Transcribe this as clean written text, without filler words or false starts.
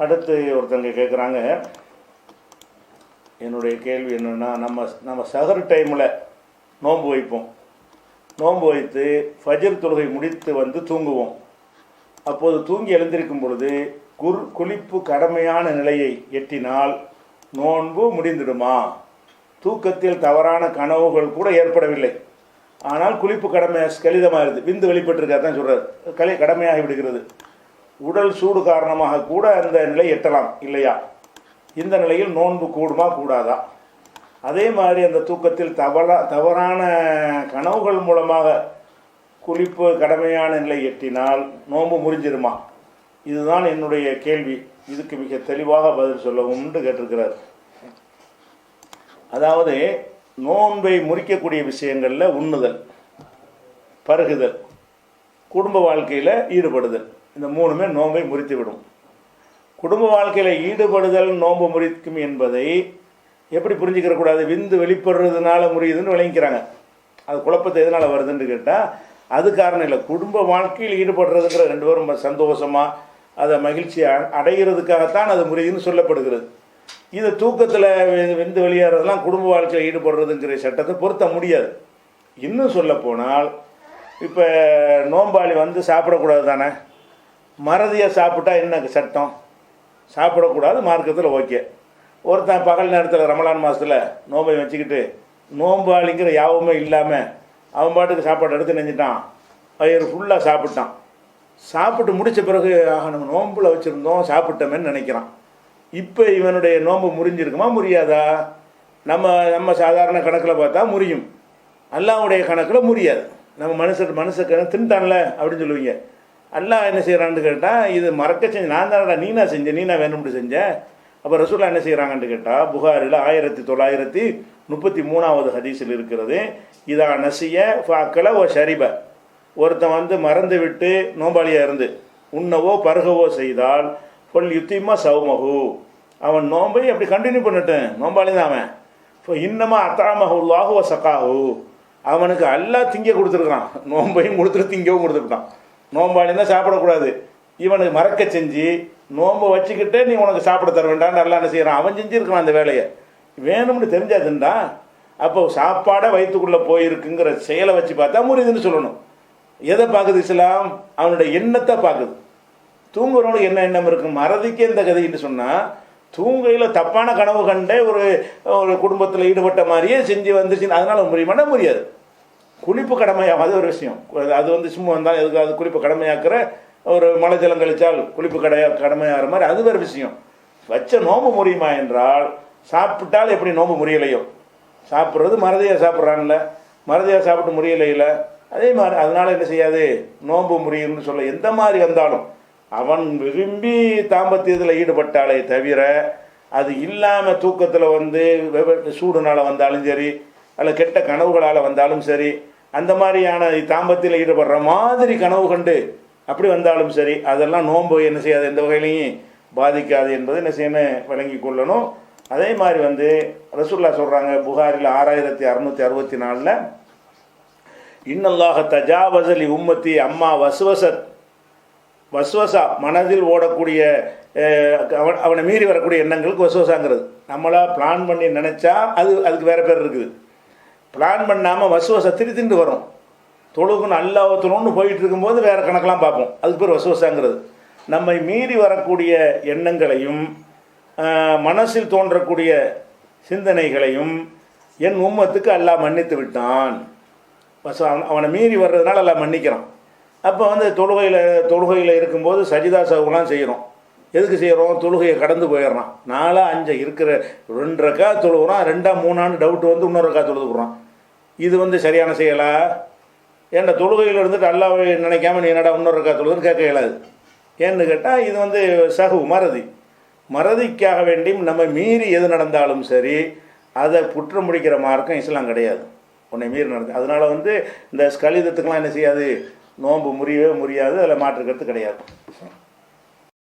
அடுத்து ஒருத்தங்க கேட்குறாங்க, என்னுடைய கேள்வி என்னென்னா, நம்ம சஹர் டைமில் நோன்பு வைப்போம். நோன்பு வைத்து ஃபஜர் தொழுகை முடித்து வந்து தூங்குவோம். அப்போது தூங்கி எழுந்திருக்கும் பொழுது குளிப்பு கடமையான நிலையை எட்டினால் நோன்பு முடிந்துடுமா? தூக்கத்தில் தவறான கனவுகள் கூட ஏற்படவில்லை, ஆனால் குளிப்பு கடமை கலிதமாக இருக்குது, விந்து வெளிப்பட்டிருக்காரு தான் சொல்கிறார், கடமையாகி விடுகிறது. உடல் சூடு காரணமாக கூட அந்த நிலை எட்டலாம் இல்லையா? இந்த நிலையில் நோன்பு கூடுமா கூடாதா? அதே மாதிரி அந்த தூக்கத்தில் தவறான கனவுகள் மூலமாக குளிப்பு கடமையான நிலை எட்டினால் நோன்பு முறிஞ்சிருமா? இதுதான் என்னுடைய கேள்வி. இதுக்கு மிக தெளிவாக பதில் சொல்லவும்னு கேட்டிருக்கிறார். அதாவது நோன்பை முறிக்கக்கூடிய விஷயங்களில் உண்ணுதல், பருகுதல், குடும்ப வாழ்க்கையில் ஈடுபடுதல், இந்த மூணுமே நோன்பை முறித்து விடும். குடும்ப வாழ்க்கையில் ஈடுபடுதல் நோன்பு முறிக்கும் என்பதை எப்படி புரிஞ்சுக்கிறக்கூடாது? விந்து வெளிப்படுறதுனால முறியுதுன்னு விளங்கிக்கிறாங்க. அது குழப்பத்தை எதனால் வருதுன்னு கேட்டால் அது காரணம் இல்லை. குடும்ப வாழ்க்கையில் ஈடுபடுறதுங்கிற ரெண்டு பேரும் சந்தோஷமாக அதை மகிழ்ச்சியை அடைகிறதுக்காகத்தான் அது முறியுதுன்னு சொல்லப்படுகிறது. இது தூக்கத்தில் விந்து வெளியேறதெல்லாம் குடும்ப வாழ்க்கையில் ஈடுபடுறதுங்கிற சட்டத்தை பொருத்த முடியாது. இன்னும் சொல்லப்போனால் இப்போ நோம்பாளி வந்து சாப்பிடக்கூடாது தானே, மறதியாக சாப்பிட்டா என்ன சட்டம்? சாப்பிடக்கூடாது மார்க்கத்தில், ஓகே. ஒருத்தன் பகல் நேரத்தில் ரமலான் மாதத்தில் நோம்பை வச்சுக்கிட்டு நோம்பாளிங்கிற யாவுமே இல்லாமல் அவன் பாட்டுக்கு சாப்பாடு எடுத்து நெஞ்சிட்டான், வயிறு ஃபுல்லாக சாப்பிட்டான். சாப்பிட்டு முடித்த பிறகு நம்ம நோம்பில் வச்சுருந்தோம் சாப்பிட்டோமேன்னு நினைக்கிறான். இப்போ இவனுடைய நோன்பு முறிஞ்சிருக்குமா முறியாதா? நம்ம சாதாரண கணக்கில் பார்த்தா முறியும், அல்லாஹ்வுடைய கணக்கில் முறியாது. நம்ம மனுஷ கணக்கு தின்ட்டான்ல அப்படின்னு சொல்லுவீங்க. அல்லாஹ் என்ன செய்கிறான்னு கேட்டால், இது மறக்க செஞ்ச நான் தானடா, நீனா செஞ்சேன், நீனா வேணும்னு செஞ்சேன். அப்போ ரசூலா என்ன செய்கிறாங்கன்னு கேட்டால், புகாரில் 1933வது ஹதீஸில் இருக்கிறது, இதா நசிய ஃபாக்கல ஓ ஷரிப, ஒருத்தன் வந்து மறந்து விட்டு நோம்பாளியாக இருந்து உண்ணவோ பருகவோ செய்தால் பொல் யுத்திமா சௌமஹு, அவன் நோம்பை அப்படி கண்டினியூ பண்ணிட்டேன், நோம்பாளி தான் அவன். இப்போ இன்னமா அத்தாமஹுல்லாஹு வ சகாஹு, அவனுக்கு எல்லாம் திங்க கொடுத்துருக்கான், நோம்பையும் கொடுத்துட்டு திங்கவும் கொடுத்துருக்கான். நோம்பாளி தான் சாப்பிடக்கூடாது, இவனுக்கு மறக்க செஞ்சு நோம்பை வச்சுக்கிட்டே நீ உனக்கு சாப்பிட தர வேண்டான்னு எல்லாம் என்ன செய்கிறான், அவன் செஞ்சுருக்கான் அந்த வேலையை, வேணும்னு தெரிஞ்சாதுண்டா. அப்போ சாப்பாடை வயிற்றுக்குள்ளே போயிருக்குங்கிற செயலை வச்சு பார்த்தா முறியுதுன்னு சொல்லணும். எதை பார்க்குது இஸ்லாம்? அவனுடைய எண்ணத்தை பார்க்குது. தூங்குறவனுக்கு என்ன எண்ணம் இருக்கும்? மறதிக்கே இந்த கதைன்னு சொன்னால், தூங்கையில் தப்பான கனவு கண்டே ஒரு குடும்பத்தில் ஈடுபட்ட மாதிரியே செஞ்சு வந்துச்சு, அதனால் முடியுமானா முடியாது. குளிப்பு கடமையாக அது ஒரு விஷயம், அது வந்து சும்மா வந்தால் எதுக்கு அது குளிப்பு கடமையாக்குற, ஒரு மலை ஜலம் கழிச்சால் குளிப்பு கடமையாகிற மாதிரி அது வேறு விஷயம். வச்ச நோம்பு முறியுமா என்றால், சாப்பிட்டால் எப்படி நோம்பு முறியலையோ, சாப்பிட்றது மறதியாக சாப்பிட்றான்ல, மறதியாக சாப்பிட்டு முறியலையில் அதே மாதிரி அதனால் என்ன செய்யாது, நோம்பு முறியும்னு சொல்ல. எந்த மாதிரி வந்தாலும் அவன் விரும்பி தாம்பத்தியத்தில் ஈடுபட்டாலே தவிர, அது இல்லாமல் தூக்கத்தில் வந்து சூடுனால் வந்தாலும் சரி, அல்ல கெட்ட கனவுகளால் வந்தாலும் சரி, அந்த மாதிரியான தாம்பத்தியில் ஈடுபடுற மாதிரி கனவு கண்டு அப்படி வந்தாலும் சரி, அதெல்லாம் நோன்பு என்ன செய்யாது, எந்த வகையிலையும் பாதிக்காது என்பதை என்ன செய்யணும், விளங்கி கொள்ளணும். அதே மாதிரி வந்து ரசூலுல்லாஹ் சொல்கிறாங்க புகாரில் 6664, இன்னல்லாஹ தஜாவஸலி உம்மத்தி அம்மா வஸ்வசா, மனதில் ஓடக்கூடிய அவனை மீறி வரக்கூடிய எண்ணங்களுக்கு வஸ்வசாங்கிறது. நம்மளா பிளான் பண்ணி நினச்சா அதுக்கு வேறு பேர் இருக்குது. பிளான் பண்ணாமல் வசுவசை திண்டு வரும். தொழுகுன்னு அல்லாஹ் தொழுன்னு போயிட்டு இருக்கும்போது வேறு கணக்கெலாம் பார்ப்போம், அதுக்கு பேர் வசுவசாங்கிறது. நம்மை மீறி வரக்கூடிய எண்ணங்களையும் மனசில் தோன்றக்கூடிய சிந்தனைகளையும் என் உம்மத்துக்கு அல்லாஹ் மன்னித்து விட்டான். அவனை மீறி வர்றதுனால அல்லாஹ் மன்னிக்கிறான். அப்போ வந்து தொழுகையில் இருக்கும்போது சஜிதா சவுகலாம் செய்கிறோம். எதுக்கு செய்கிறோம்? தொழுகையை கடந்து போயிடுறான். 4 5 இருக்கிற 2 ரக்கா தொழுகிறான், 2 3 டவுட் வந்து இன்னொரு ரக்கா தொழுதுக்குறான். இது வந்து சரியான செய்யலா? ஏன்டா தொழுகையில் இருந்துட்டு அல்லாஹ்வை நினைக்காம நீ என்னடா இன்னொரு ரக்கா தொழுதுன்னு கேட்க இயலாது. ஏன்னு கேட்டால் இது வந்து மறதிக்காக வேண்டியும் நம்ம மீறி எது நடந்தாலும் சரி அதை குற்றம் முடிக்கிற மார்க்கம் இஸ்லாம் கிடையாது. உன்னை மீறி நடந்து அதனால் வந்து இந்த ஸ்கலிதத்துக்கெலாம் என்ன செய்யாது, நோன்பு முறியவே முடியாது, அதில் மாற்றுக்கிறது கிடையாது.